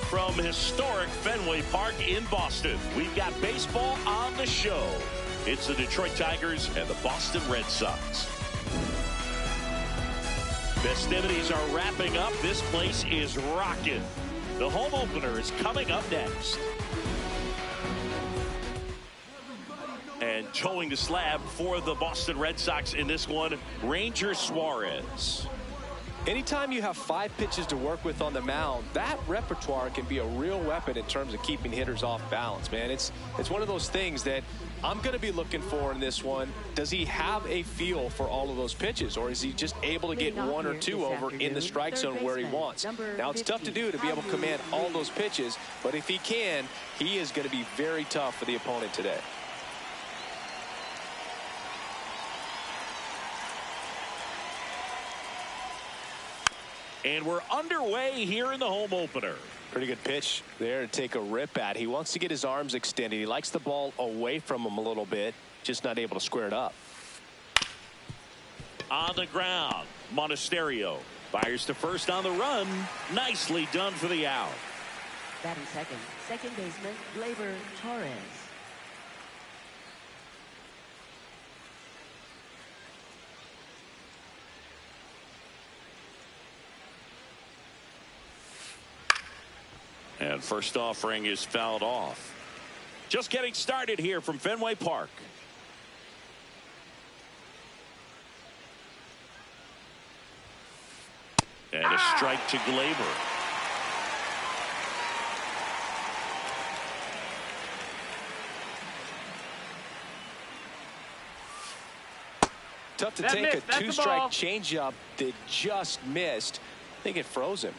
From historic Fenway Park in Boston, we've got baseball on the show. It's the Detroit Tigers and the Boston Red Sox. Festivities are wrapping up. This place is rocking. The home opener is coming up next. And towing the slab for the Boston Red Sox in this one, Ranger Suarez. Anytime you have 5 pitches to work with on the mound, that repertoire can be a real weapon in terms of keeping hitters off balance, man. It's one of those things that I'm going to be looking for in this one. Does he have a feel for all of those pitches, or is he just able to get 1 or 2 over in the strike zone where he wants? Now, it's tough to do to be able to command all those pitches, but if he can, he is going to be very tough for the opponent today. And we're underway here in the home opener. Pretty good pitch there to take a rip at. He wants to get his arms extended. He likes the ball away from him a little bit, just not able to square it up. On the ground, Monasterio fires to first on the run. Nicely done for the out. Batting second, second baseman Gleyber Torres. And first offering is fouled off. Just getting started here from Fenway Park. And a strike to Gleyber. Tough to take a 2-strike changeup that just missed. I think it froze him.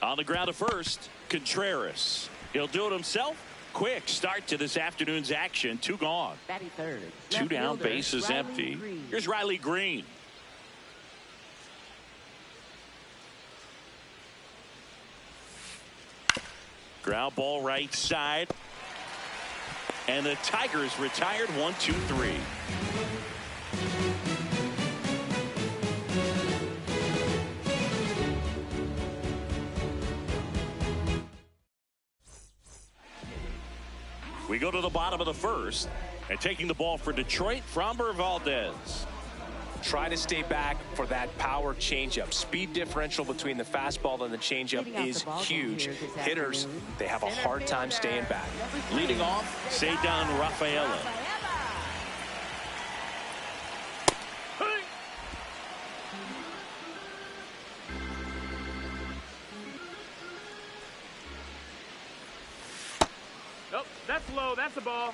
On the ground to first, Contreras. He'll do it himself. Quick start to this afternoon's action. 2 gone. Batting third. 2 down, bases empty. Here's Riley Green. Ground ball right side. And the Tigers retired 1-2-3. We go to the bottom of the first, and taking the ball for Detroit, Framber Valdez. Try to stay back for that power changeup. Speed differential between the fastball and the changeup is huge. Hitters, they have a hard time staying back. Leading off, Cedar Rafaela. Oh, that's low. That's a ball.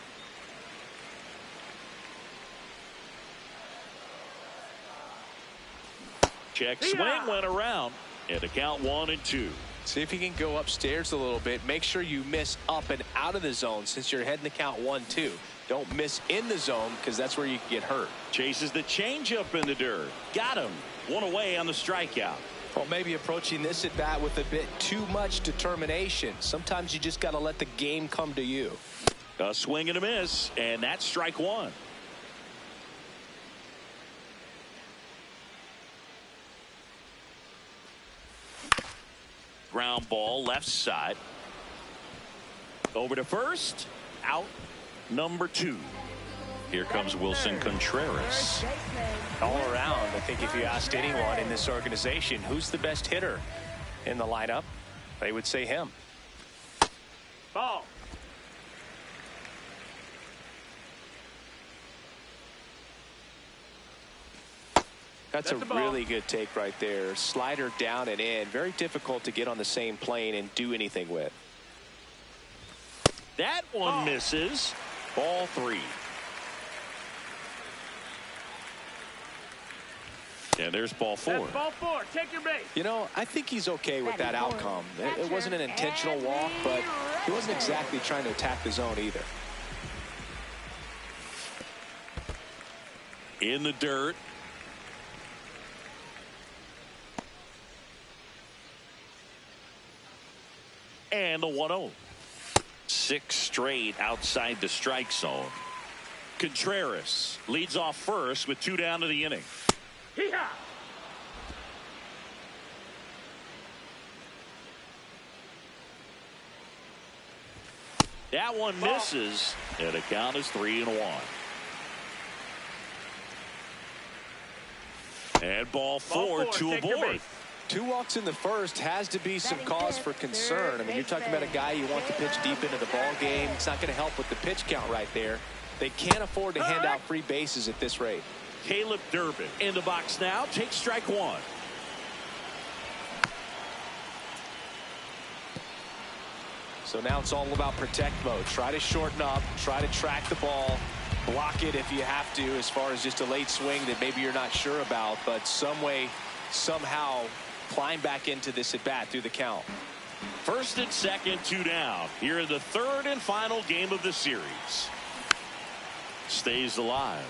Check swing went around. And the count 1-2. See if you can go upstairs a little bit. Make sure you miss up and out of the zone since you're heading the count 1-2. Don't miss in the zone because that's where you can get hurt. Chases the changeup in the dirt. Got him. One away on the strikeout. Well, maybe approaching this at bat with a bit too much determination. Sometimes you just got to let the game come to you. A swing and a miss, and that's strike one. Ground ball left side. Over to first. Out number 2. Here comes Wilson Contreras. All around, I think if you asked anyone in this organization who's the best hitter in the lineup, they would say him. Ball. That's a really good take right there. Slider down and in. Very difficult to get on the same plane and do anything with. That one misses. Ball 3. And there's ball 4. That's ball 4. Take your base. You know, I think he's okay with that outcome. It wasn't an intentional walk, but he wasn't exactly trying to attack the zone either. In the dirt. And the 1-0. 6 straight outside the strike zone. Contreras leads off first with 2 down to the inning. Hee-haw! That one misses, and the count is 3-1. And ball 4 to a board. 2 walks in the first has to be some cause for concern. I mean, you're talking about a guy you want to pitch deep into the ball game. It's not going to help with the pitch count right there. They can't afford to hand out free bases at this rate. Caleb Durbin in the box now. Takes strike 1. So now it's all about protect mode. Try to shorten up. Try to track the ball. Block it if you have to, as far as just a late swing that maybe you're not sure about. But some way, somehow, climb back into this at bat through the count. First and second, 2 down. Here in the 3rd and final game of the series. Stays alive.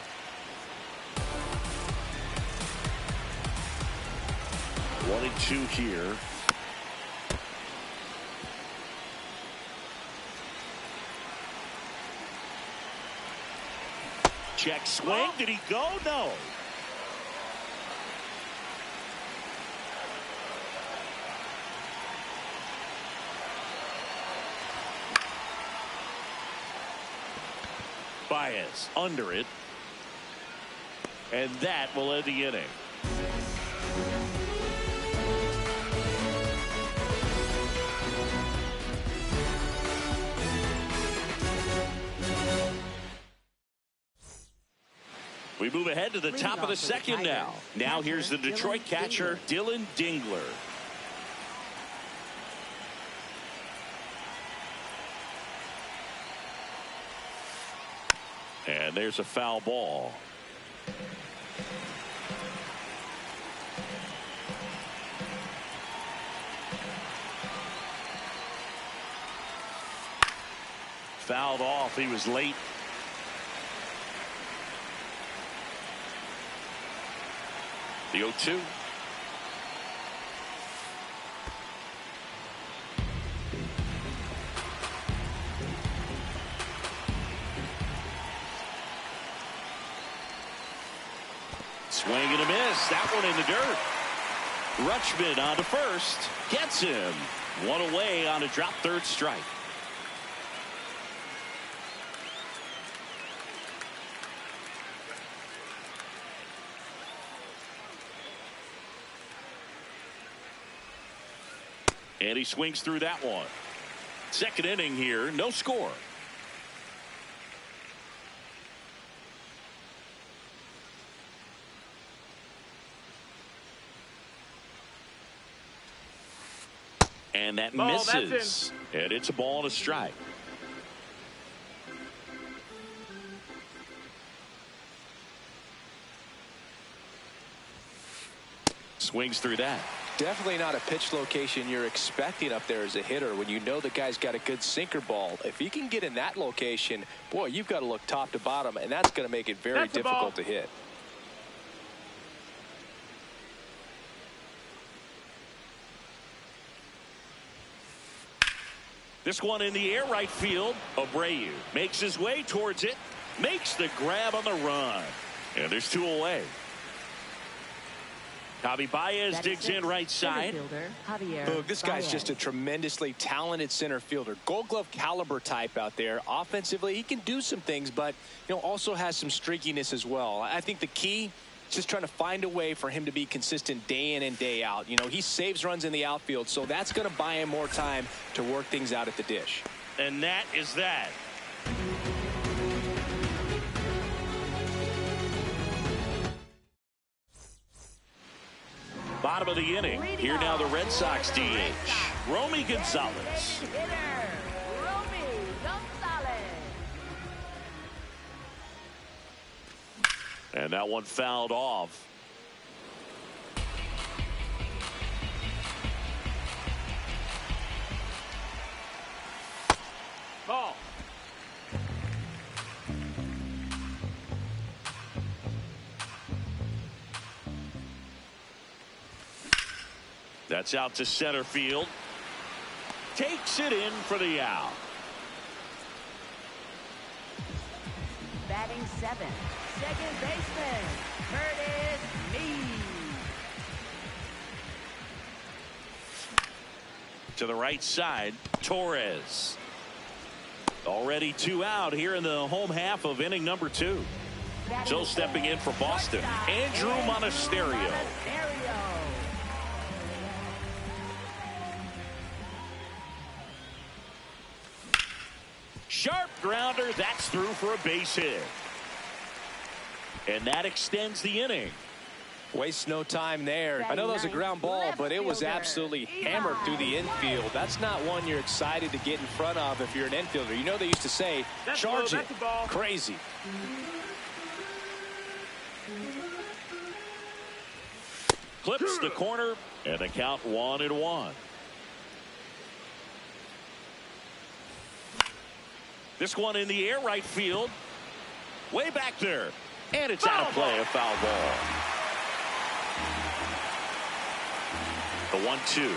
One and 2 here. Check swing. Did he go? No. Baez under it. And that will end the inning. We move ahead to the top of the second now. Now here's the Detroit catcher, Dylan Dingler. And there's a foul ball. Fouled off. He was late. The 0-2. Swing and a miss. That one in the dirt. Rutschman on to first. Gets him. One away on a drop third strike. And he swings through that one. Second inning here, no score. And that misses. And it's a ball and a strike. Swings through that. Definitely not a pitch location you're expecting up there as a hitter when you know the guy's got a good sinker ball. If he can get in that location, boy, you've got to look top to bottom, and that's going to make it very difficult to hit. This one in the air right field. Abreu makes his way towards it. Makes the grab on the run. And there's 2 away. Javi Baez digs in right side. Boog, this guy's just a tremendously talented center fielder. Gold Glove caliber type out there. Offensively, he can do some things, but also has some streakiness as well. I think the key is just trying to find a way for him to be consistent day in and day out. He saves runs in the outfield, so that's going to buy him more time to work things out at the dish. And that is that. Bottom of the inning. Here now the Red Sox DH, Romy Gonzalez. And that one fouled off. Ball. That's out to center field. Takes it in for the out. Batting 7, second baseman, Curtis Mead. To the right side, Torres. Already 2 out here in the home half of inning number 2. So stepping in for Boston, Andrew Monasterio. Sharp grounder, that's through for a base hit. And that extends the inning. Wastes no time there. I know that was a ground ball, but it was absolutely hammered through the infield. That's not one you're excited to get in front of if you're an infielder. They used to say, charge it. Crazy. Clips the corner, and the count 1-1. This one in the air right field. Way back there. And it's out of play, a foul ball. The 1-2.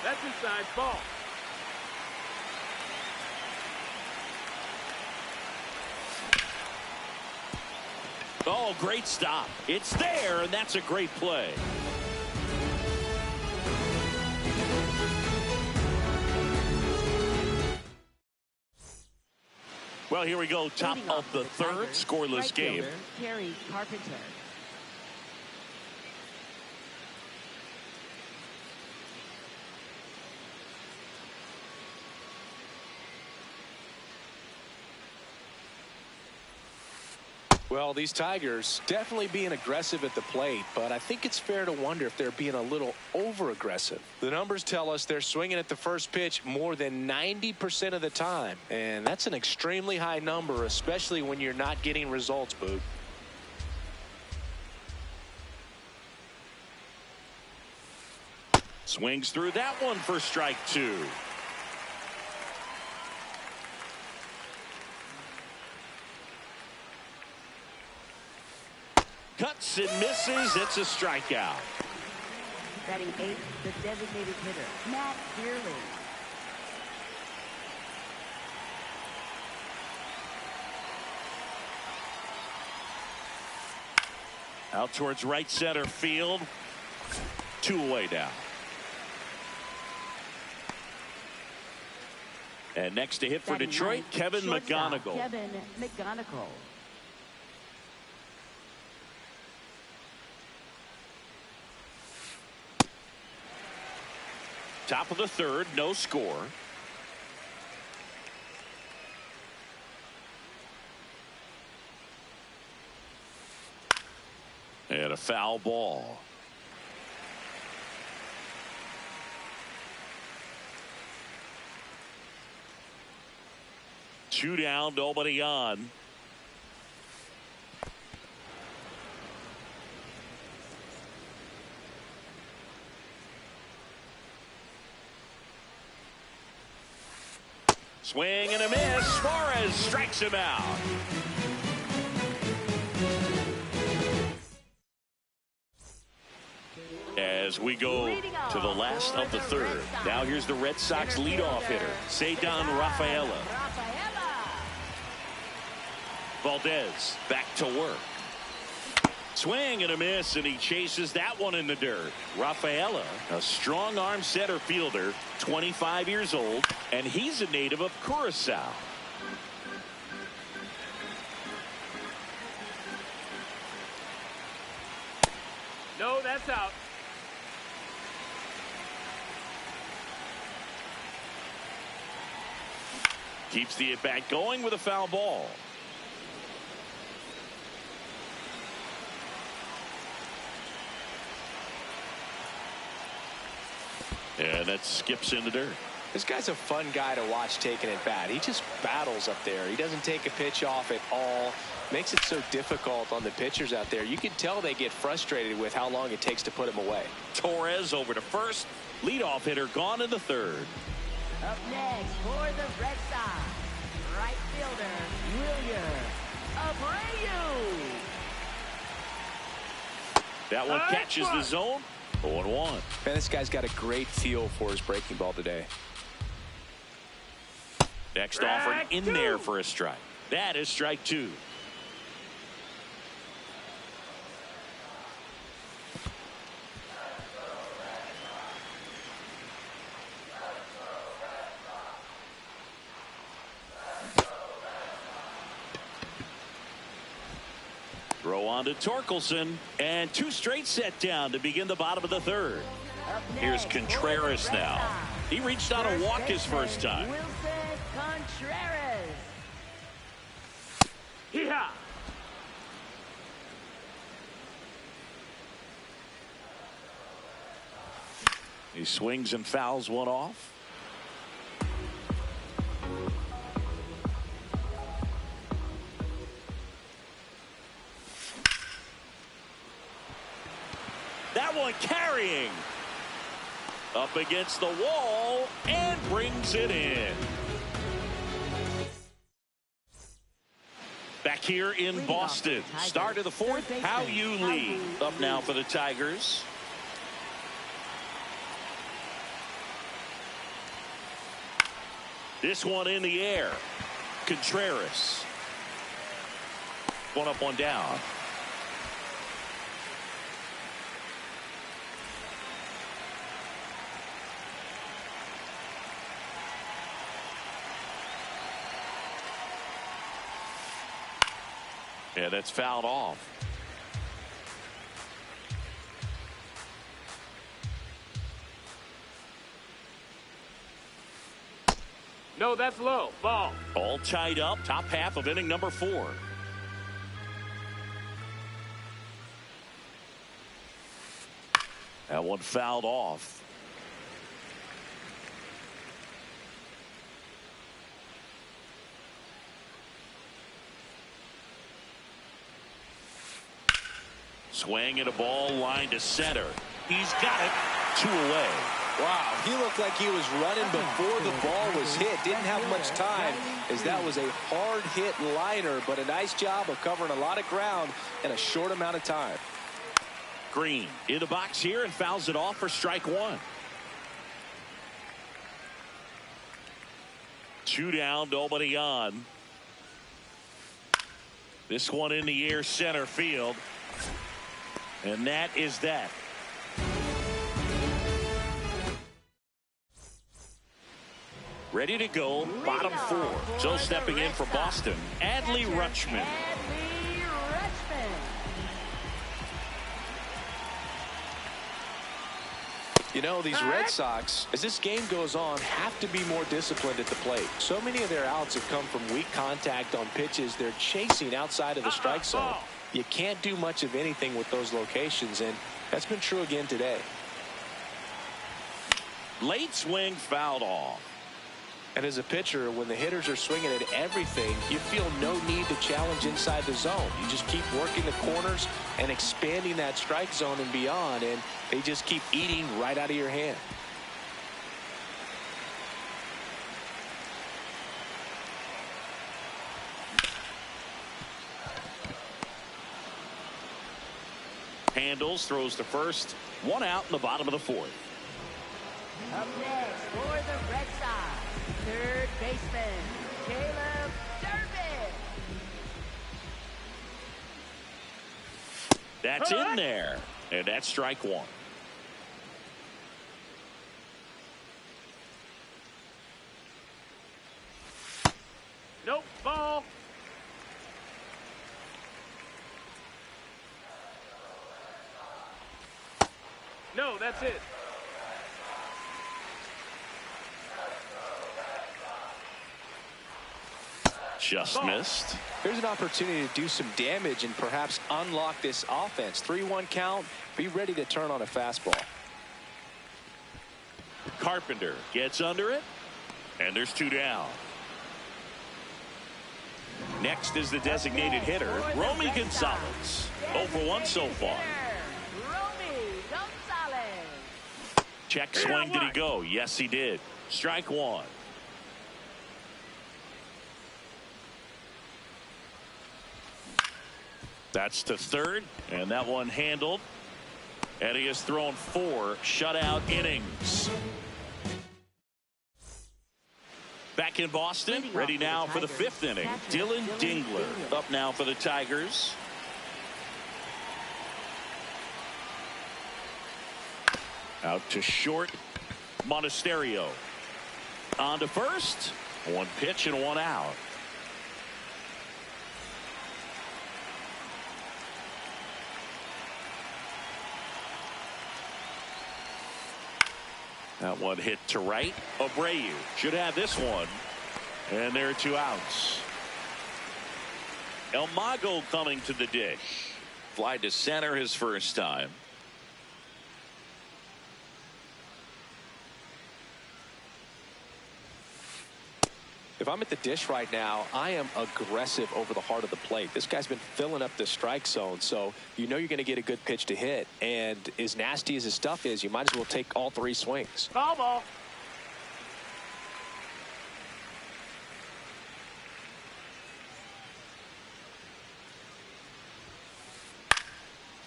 That's inside, ball. Oh, great stop. It's there, and that's a great play. Well, here we go. Top of the third, scoreless game. Kerry Carpenter. Well, these Tigers definitely being aggressive at the plate, but I think it's fair to wonder if they're being a little over-aggressive. The numbers tell us they're swinging at the first pitch more than 90% of the time, and that's an extremely high number, especially when you're not getting results, Boog. Swings through that one for strike 2. Cuts and misses. It's a strikeout. Batting 8th, the designated hitter, Matt Dearly. Out towards right center field. 2 away now. And next to hit for Batting Detroit, 9th, Kevin shortstop, McGonigal. Kevin McGonigal. Top of the third, no score. And a foul ball. Two down, nobody on. Swing and a miss. Suarez strikes him out. As we go to the last of the third. Now here's the Red Sox leadoff hitter, Cedar Rafaela. Valdez back to work. Swing and a miss, and he chases that one in the dirt. Rafaela, a strong arm center fielder, 25 years old, and he's a native of Curacao. No, that's out. Keeps the at-bat going with a foul ball. And that skips in the dirt. This guy's a fun guy to watch taking at bat. He just battles up there. He doesn't take a pitch off at all. Makes it so difficult on the pitchers out there. You can tell they get frustrated with how long it takes to put him away. Torres over to first. Leadoff hitter gone in the third. Up next for the Red Sox, right fielder, Wilyer Abreu. That one catches the zone. 0-1. Man, this guy's got a great feel for his breaking ball today. Next offering in there for a strike. That is strike two. Throw on to Torkelson, and two straight set down to begin the bottom of the third. Here's Contreras now. He reached out a walk his first time. Wilson Contreras. Yeah. He swings and fouls one off. That one carrying up against the wall and brings it in. Back here in Boston. Start of the fourth. How you lead. Up now for the Tigers. This one in the air. Contreras. One up, one down. Yeah, that's fouled off. No, that's low. Ball. All tied up. Top half of inning number 4. That one fouled off. Swing and a ball line to center. He's got it. 2 away. Wow, he looked like he was running before the ball was hit. Didn't have much time, as that was a hard hit liner, but a nice job of covering a lot of ground in a short amount of time. Green in the box here and fouls it off for strike 1. 2 down, nobody on. This one in the air, center field. And that is that. Ready to go, bottom 4. So stepping in for Boston, Adley Rutschman. You know, these Red Sox, as this game goes on, have to be more disciplined at the plate. So many of their outs have come from weak contact on pitches they're chasing outside of the strike zone. You can't do much of anything with those locations, and that's been true again today. Late swing fouled off. And as a pitcher, when the hitters are swinging at everything, you feel no need to challenge inside the zone. You just keep working the corners and expanding that strike zone and beyond, and they just keep eating right out of your hand. handles, throws to first. One out in the bottom of the fourth. Up next for the Red Sox, third baseman, Caleb Durbin. That's in there, and that's strike one. Nope, ball. No, that's it. Just missed. Here's an opportunity to do some damage and perhaps unlock this offense. 3-1 count. Be ready to turn on a fastball. Carpenter gets under it, and there's two down. Next is the designated hitter, Romy Gonzalez. 0 for 1 so far. Romy Gonzalez. Check swing. Did he go? Yes, he did. Strike one. That's to third, and that one handled. And he has thrown 4 shutout innings. Back in Boston, ready now for the 5th inning. Dylan Dingler up now for the Tigers. Out to short, Monasterio. On to first. 1 pitch and 1 out. That one hit to right. Abreu should have this one. And there are 2 outs. El Mago coming to the dish. Fly to center his first time. If I'm at the dish right now, I am aggressive over the heart of the plate. This guy's been filling up the strike zone, so you know you're going to get a good pitch to hit. And as nasty as his stuff is, you might as well take all 3 swings. Ball.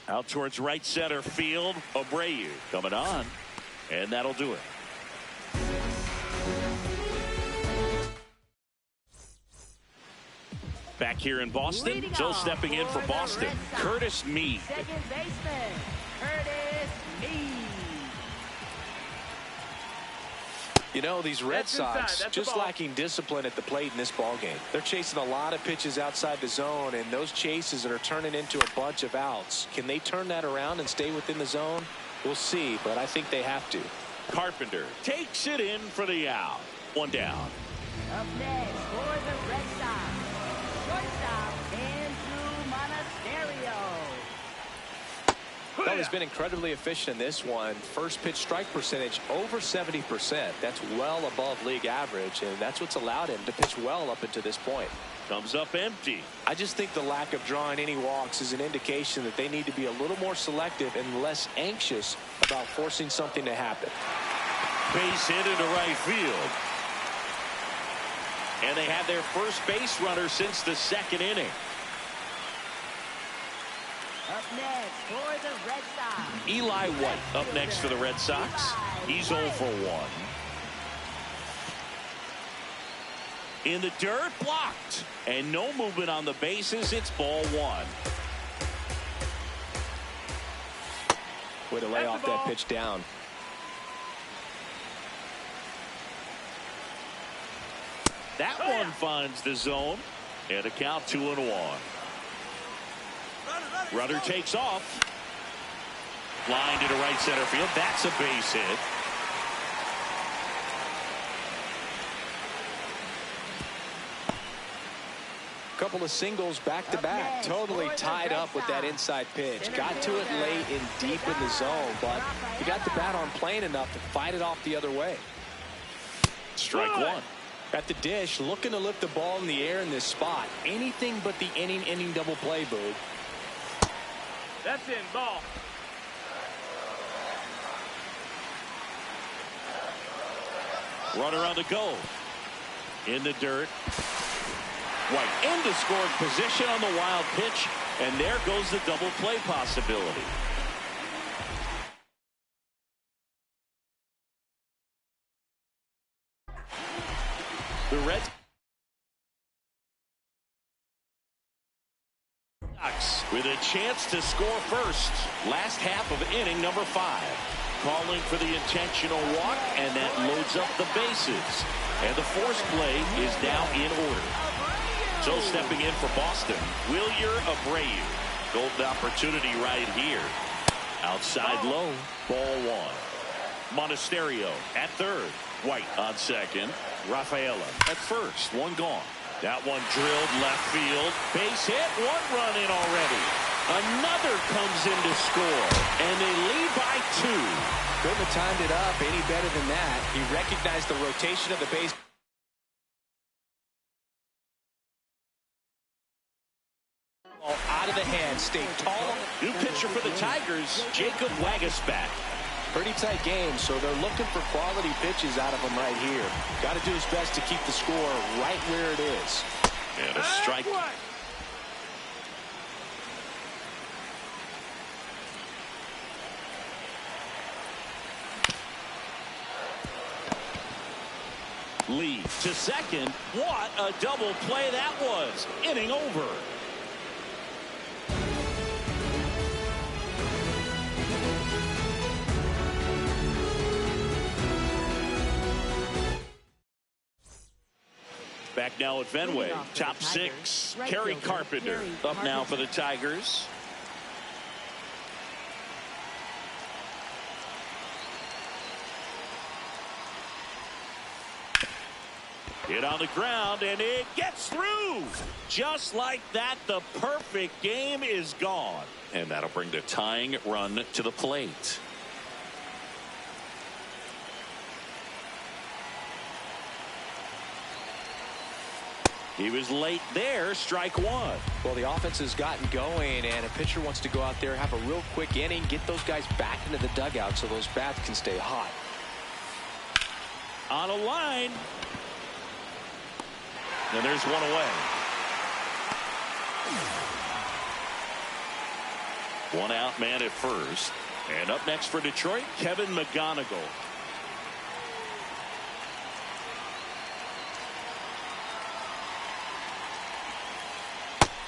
Out towards right center field. Abreu coming on. And that'll do it. Back here in Boston, so stepping in for Boston, Curtis Mead. Second baseman, Curtis Mead. You know, these Red That's inside. Sox That's just a ball. lacking discipline at the plate in this ballgame. They're chasing a lot of pitches outside the zone, and those chases are turning into a bunch of outs. Can they turn that around and stay within the zone? We'll see, but I think they have to. Carpenter takes it in for the out. 1 down. Up next for the Red Sox, shortstop Andrew Monasterio. Well, he's been incredibly efficient in this one. First pitch strike percentage over 70%. That's well above league average, and that's what's allowed him to pitch well up until this point. Comes up empty. I just think the lack of drawing any walks is an indication that they need to be a little more selective and less anxious about forcing something to happen. Base hit into right field. And they have their first base runner since the 2nd inning. Up next for the Red Sox, Eli White up next for the Red Sox. He's 0 for 1. In the dirt, blocked. And no movement on the bases. It's ball 1. Way to lay off that pitch down. That one finds the zone. And a count 2-1. Runner takes off. Line to right center field. That's a base hit. Couple of singles back to back. Totally tied up with that inside pitch. Got to it late and deep in the zone, but he got the bat on plane enough to fight it off the other way. Strike 1. At the dish, looking to lift the ball in the air in this spot. Anything but the inning double play, Boog. That's in. Ball. Runner on the go. In the dirt. White into scoring position on the wild pitch. And there goes the double play possibility. Red Sox with a chance to score first. Last half of inning number 5. Calling for the intentional walk, and that loads up the bases. And the force play is now in order. So stepping in for Boston, Wilyer Abreu. Golden opportunity right here. Outside low, ball 1. Monasterio at third. White on second. Rafaela at first. One gone. That one drilled left field. Base hit. One run in already. Another comes in to score, and they lead by 2. Couldn't have timed it up any better than that. He recognized the rotation of the base. Out of the hand, stayed tall. New pitcher for the Tigers, Jacob Waguespack. Pretty tight game, so they're looking for quality pitches out of him right here. Got to do his best to keep the score right where it is. And a strike. Lee to second. What a double play that was. Inning over. Back now at Fenway. Top 6. Kerry Carpenter up now for the Tigers. Hit on the ground, and it gets through. Just like that, the perfect game is gone. And that'll bring the tying run to the plate. He was late there, strike 1. Well, the offense has gotten going, and a pitcher wants to go out there, have a real quick inning, get those guys back into the dugout so those bats can stay hot. On a line. And there's one away. One out man at first. And up next for Detroit, Kevin McGonigal.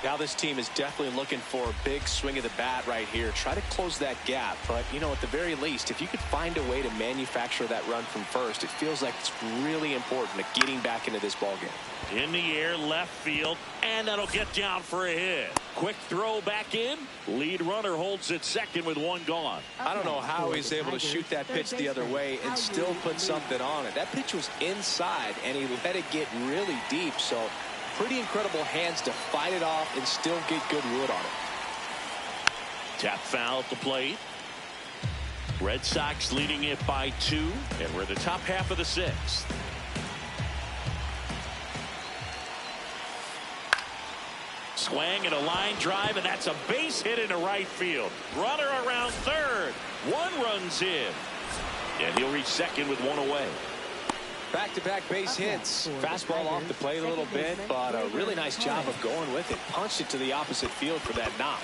Now this team is definitely looking for a big swing of the bat right here. Try to close that gap. But, you know, at the very least, if you could find a way to manufacture that run from first, it feels like it's really important to getting back into this ballgame. In the air, left field, and that'll get down for a hit. Quick throw back in. Lead runner holds it second with one gone. I don't know how he's able to shoot that pitch the other way and still put something on it. That pitch was inside, and he let it get really deep. So pretty incredible hands to fight it off and still get good wood on it. Tap foul at the plate. Red Sox leading it by 2, and we're in the top half of the 6th. Swing and a line drive, and that's a base hit into right field. Runner around third. One runs in. And he'll reach second with one away. Back-to-back base hits. Fastball off the plate a little bit, but a really nice job of going with it. Punched it to the opposite field for that knock.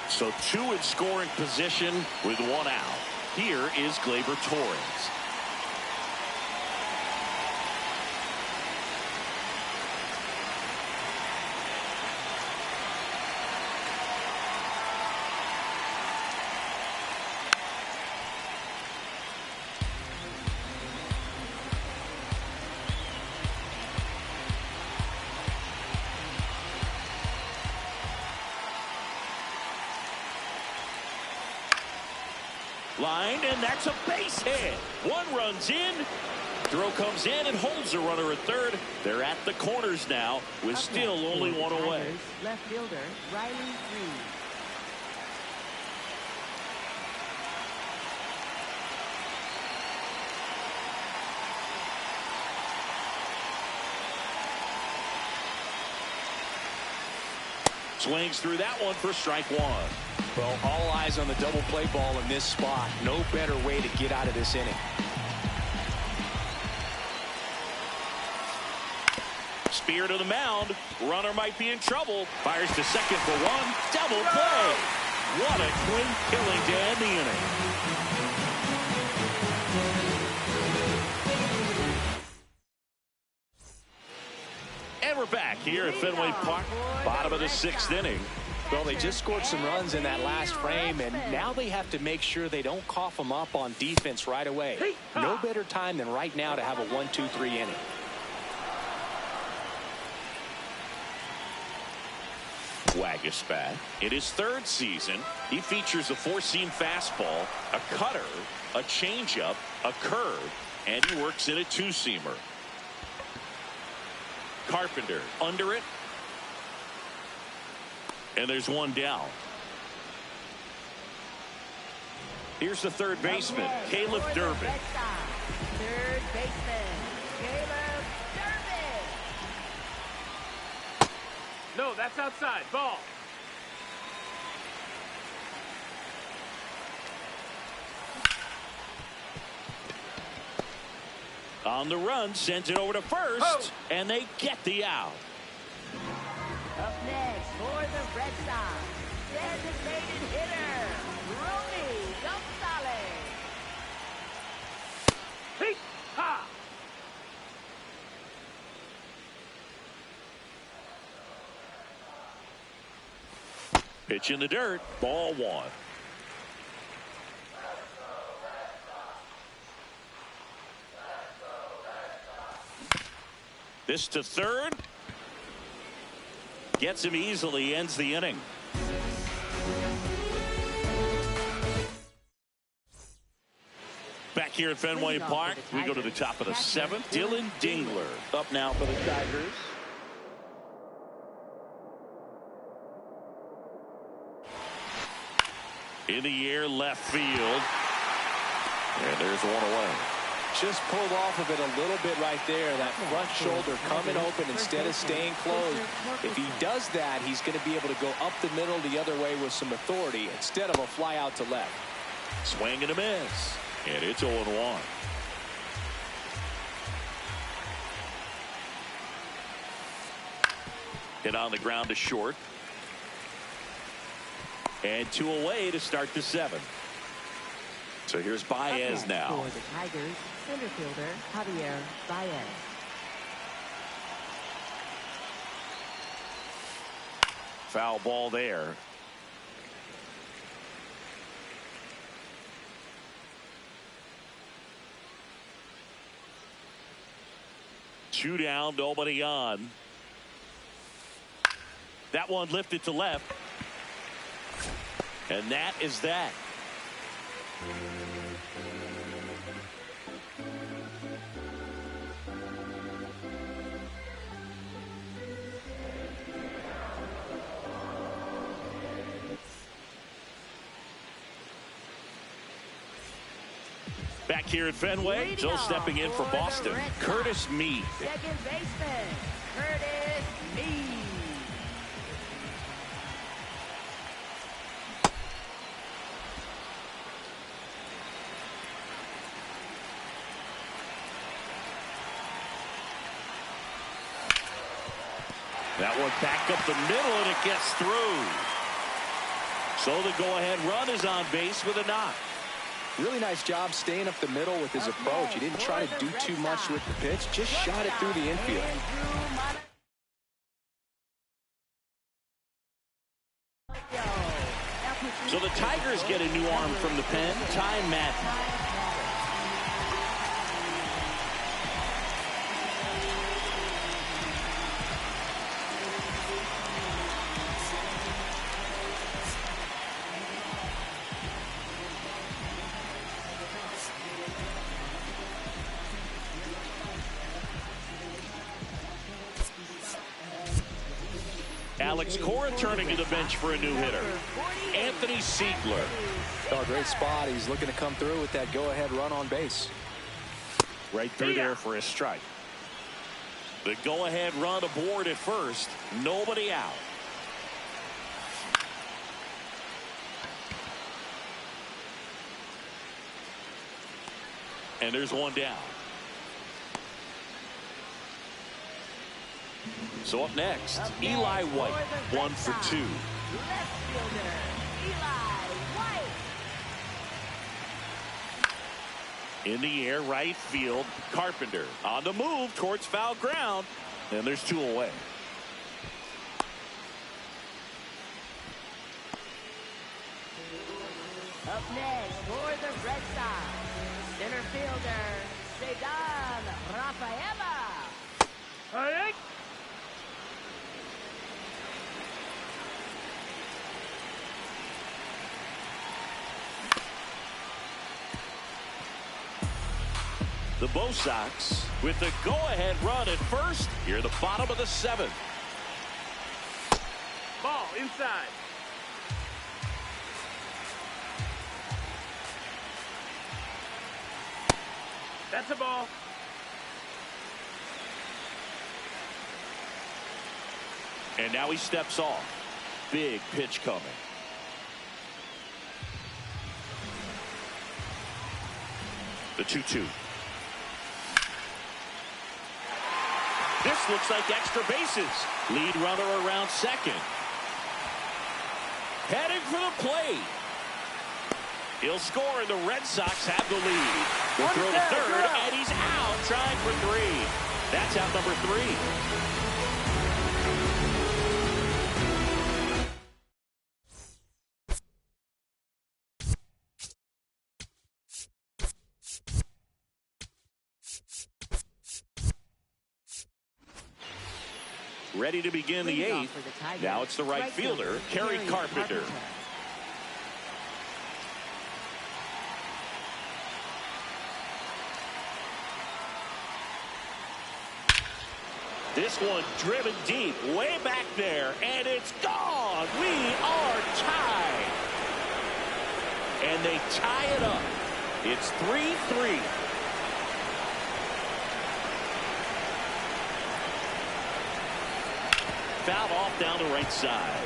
So 2 in scoring position with 1 out. Here is Gleyber Torres. Line, and that's a base hit. One runs in. Throw comes in and holds the runner at third. They're at the corners now with still only one away. Left fielder, Riley Green. Swings through that one for strike 1. Well, all eyes on the double play ball in this spot. No better way to get out of this inning. Spear to the mound. Runner might be in trouble. Fires to second for 1. Double play. What a quick killing to end the inning. And we're back here at Fenway Park, bottom of the 6th inning. Well, they just scored some runs in that last frame, and now they have to make sure they don't cough them up on defense right away. No better time than right now to have a 1-2-3 inning. Wagispat, in his 3rd season, he features a 4-seam fastball, a cutter, a changeup, a curve, and he works in a 2-seamer. Carpenter under it. And there's one down. Here's the 3rd baseman, Caleb Durbin. Third baseman, Caleb Durbin. No, that's outside. Ball. On the run, sends it over to first, and they get the out. Up next for the Red Sox, designated hitter, Ronnie Gonzalez. Hey, ha! Pitch in the dirt, ball 1. This to 3rd. Gets him easily, ends the inning. Back here at Fenway Park, we go to the top of the 7th. Dylan Dingler up now for the Tigers. In the air, left field. And there's one away. Just pulled off of it a little bit right there. That front shoulder coming open instead of staying closed. If he does that, he's going to be able to go up the middle the other way with some authority instead of a fly out to left. Swing and a miss. And it's 0-1. Hit on the ground to short. And 2 away to start the 7th. So here's Baez now. For the Tigers, center fielder Javier Baez. Foul ball there. Two down, nobody on. That one lifted to left. And that is that. Back here at Fenway, Joe stepping in for Boston, Curtis Mead. Second baseman, Curtis Mead. That one back up the middle, and it gets through. So the go-ahead run is on base with a knock. Really nice job staying up the middle with his approach. He didn't try to do too much with the pitch, just shot it through the infield. So the Tigers get a new arm from the pen, Ty Madden. Alex Cora turning to the bench for a new hitter, Anthony Siegler. Oh, great spot. He's looking to come through with that go-ahead run on base. Right through there for a strike. The go-ahead run aboard at first. Nobody out. And there's one down. So up next, Eli White, 1 for 2. Left fielder, Eli White. In the air, right field, Carpenter on the move towards foul ground. And there's 2 away. Up next for the Red Sox, center fielder, Cedar Rafaela. Hey! The BOS Sox with the go-ahead run at first here at the bottom of the 7th. Ball inside. That's a ball. And now he steps off. Big pitch coming. The 2-2. This looks like extra bases. Lead runner around second. Heading for the plate. He'll score, and the Red Sox have the lead. They'll throw to third, and he's out trying for 3. That's out number 3. Ready to begin the 8th. Now it's the right fielder, Kerry Carpenter. This one driven deep, way back there, and it's gone. We are tied. And they tie it up. It's 3-3. Foul off down the right side.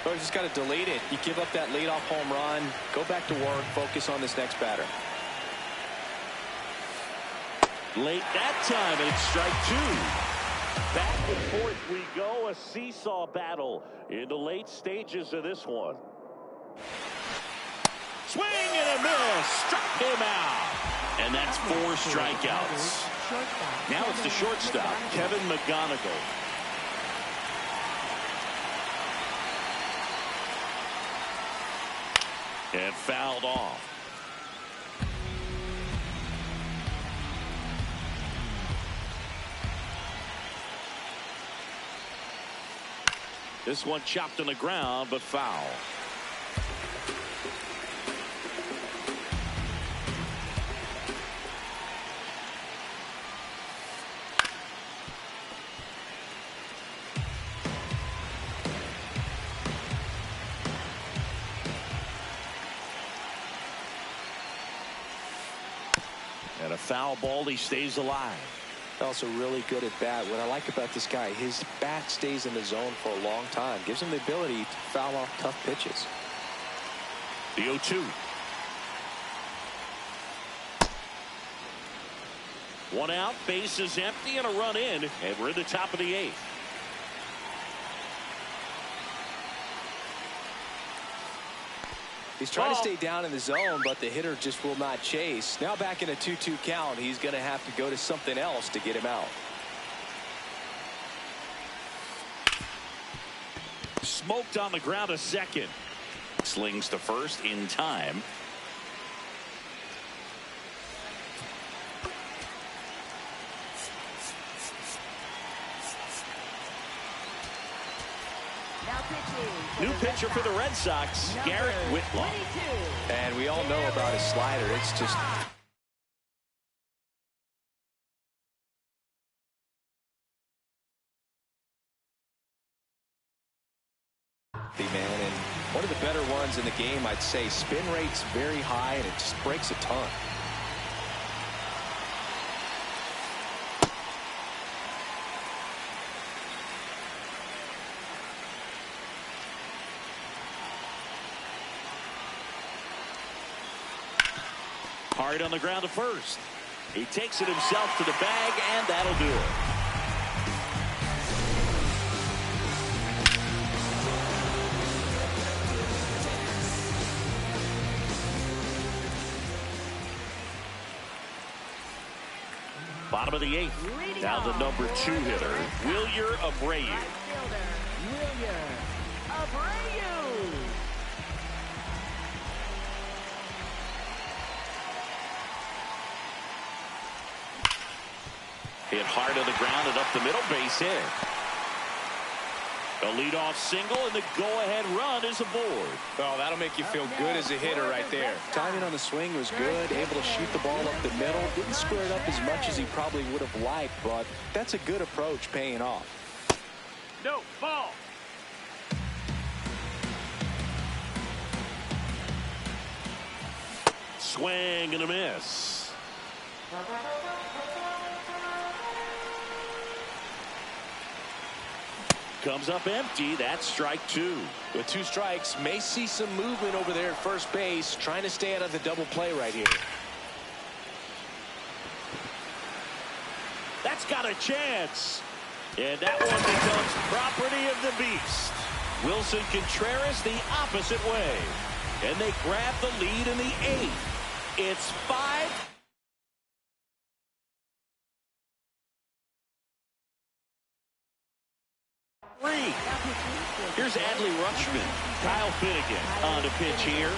Or just got to delete it. You give up that leadoff home run, go back to work, focus on this next batter. Late that time, and it's strike 2. Back and forth we go, a seesaw battle in the late stages of this one. Swing and a miss, struck him out. And that's 4 strikeouts. Now it's the shortstop, Kevin McGonigal. And fouled off. This one chopped on the ground, but foul. And a foul ball, he stays alive. Also really good at bat. What I like about this guy, his bat stays in the zone for a long time. Gives him the ability to foul off tough pitches. The 0-2. 1 out, base is empty, and a run in, and we're in the top of the 8th. He's trying to stay down in the zone, but the hitter just will not chase. Now back in a 2-2 count, he's going to have to go to something else to get him out. Smoked on the ground a second. Slings to first in time. New pitcher for the Red Sox, Garrett Whitlock. And we all know about his slider. It's just man, and one of the better ones in the game, I'd say. Spin rate's very high, and it just breaks a ton. Hard on the ground to first. He takes it himself to the bag, and that'll do it. Bottom of the 8th. Now the number 2 hitter, Wilyer Abreu. Wilyer Abreu. Hit hard to the ground and up the middle, base hit. A leadoff single, and the go-ahead run is aboard. Oh, that'll make you feel good as a hitter right there. Timing on the swing was good, able to shoot the ball up the middle. Didn't square it up as much as he probably would have liked, but that's a good approach paying off. No, ball. Swing and a miss. Comes up empty. That's strike 2. With 2 strikes, may see some movement over there at first base, trying to stay out of the double play right here. That's got a chance. And that one becomes property of the beast. Wilson Contreras the opposite way. And they grab the lead in the 8th. It's 5. Here's Adley Rutschman. Kyle Finnegan on the pitch here.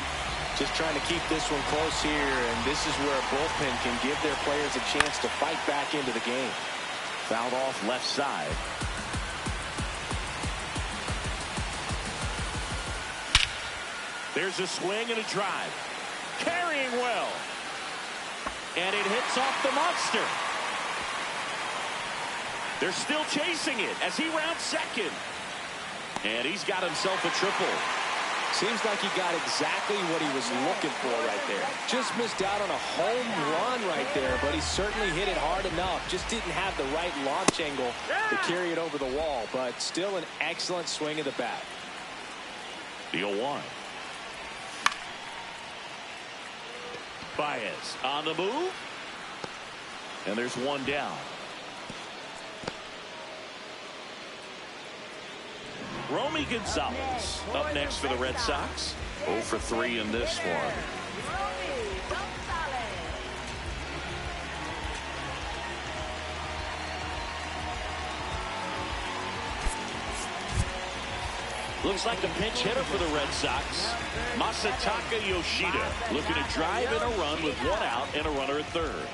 Just trying to keep this one close here, and this is where a bullpen can give their players a chance to fight back into the game. Fouled off left side. There's a swing and a drive. Carrying well. And it hits off the monster. They're still chasing it as he rounds second. And he's got himself a triple. Seems like he got exactly what he was looking for right there. Just missed out on a home run right there, but he certainly hit it hard enough. Just didn't have the right launch angle to carry it over the wall, but still an excellent swing of the bat. The 0-1. Baez on the move. And there's one down. Romy Gonzalez up next for the Red Sox. 0 for 3 in this one. Looks like a pinch hitter for the Red Sox. Masataka Yoshida looking to drive in a run with 1 out and a runner at third.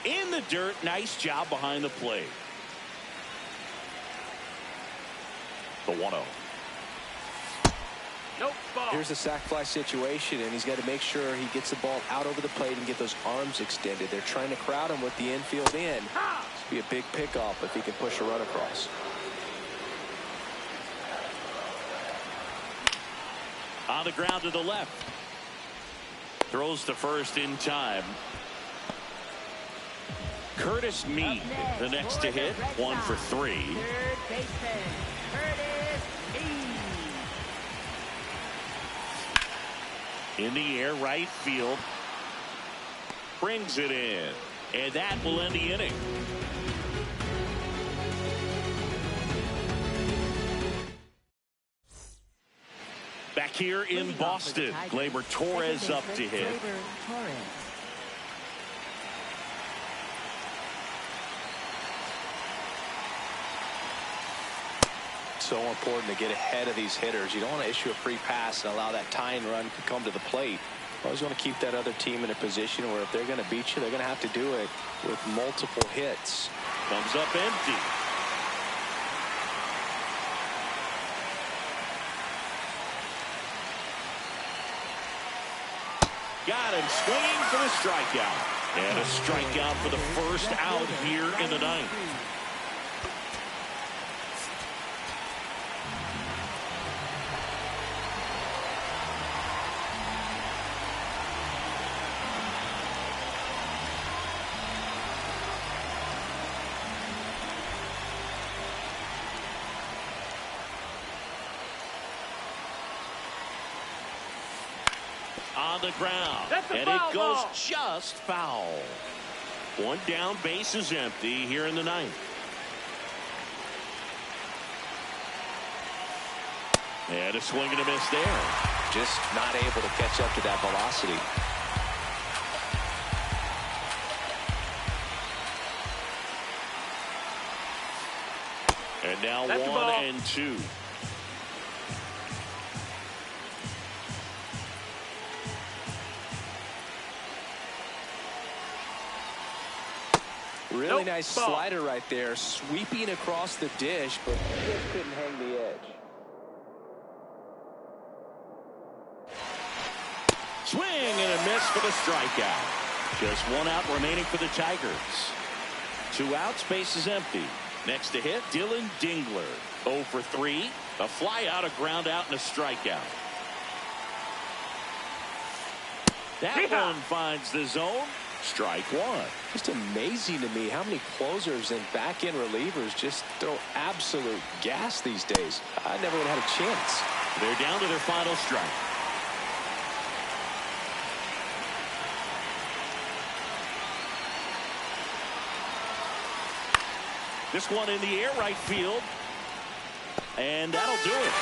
In the dirt, nice job behind the plate. The 1-0. Nope, ball. Here's a sac fly situation, and he's got to make sure he gets the ball out over the plate and get those arms extended. They're trying to crowd him with the infield in. This will be a big pickoff if he can push a run across. On the ground to the left. Throws to first in time. Curtis Mead, the next to hit, 1 for 3. Third baseman, Curtis Mead. In the air, right field. Brings it in. And that will end the inning. Back here in Boston, Gleyber Torres up to hit. So important to get ahead of these hitters. You don't want to issue a free pass and allow that tying run to come to the plate. Always want to keep that other team in a position where if they're going to beat you, they're going to have to do it with multiple hits. Comes up empty. Got him swinging for the strikeout. And a strikeout for the first out here in the 9th. On the ground, and it goes just foul. One down, base is empty here in the 9th. And a swing and a miss there. Just not able to catch up to that velocity. And now That's 1 and 2. Really nice slider right there, sweeping across the dish, but just couldn't hang the edge. Swing and a miss for the strikeout. Just 1 out remaining for the Tigers. 2 outs, base is empty. Next to hit, Dylan Dingler. 0 for 3. A fly out, a ground out, and a strikeout. That one finds the zone. Strike 1. Just amazing to me how many closers and back-end relievers just throw absolute gas these days. I never would have had a chance. They're down to their final strike. This one in the air, right field. And that'll do it.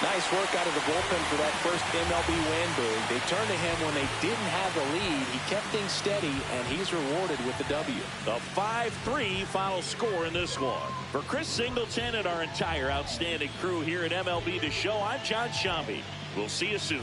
Nice work out of the bullpen for that first MLB win, Boog. They turned to him when they didn't have the lead. He kept things steady, and he's rewarded with the W. The 5-3 final score in this one. For Chris Singleton and our entire outstanding crew here at MLB The Show, I'm John Shambi. We'll see you soon.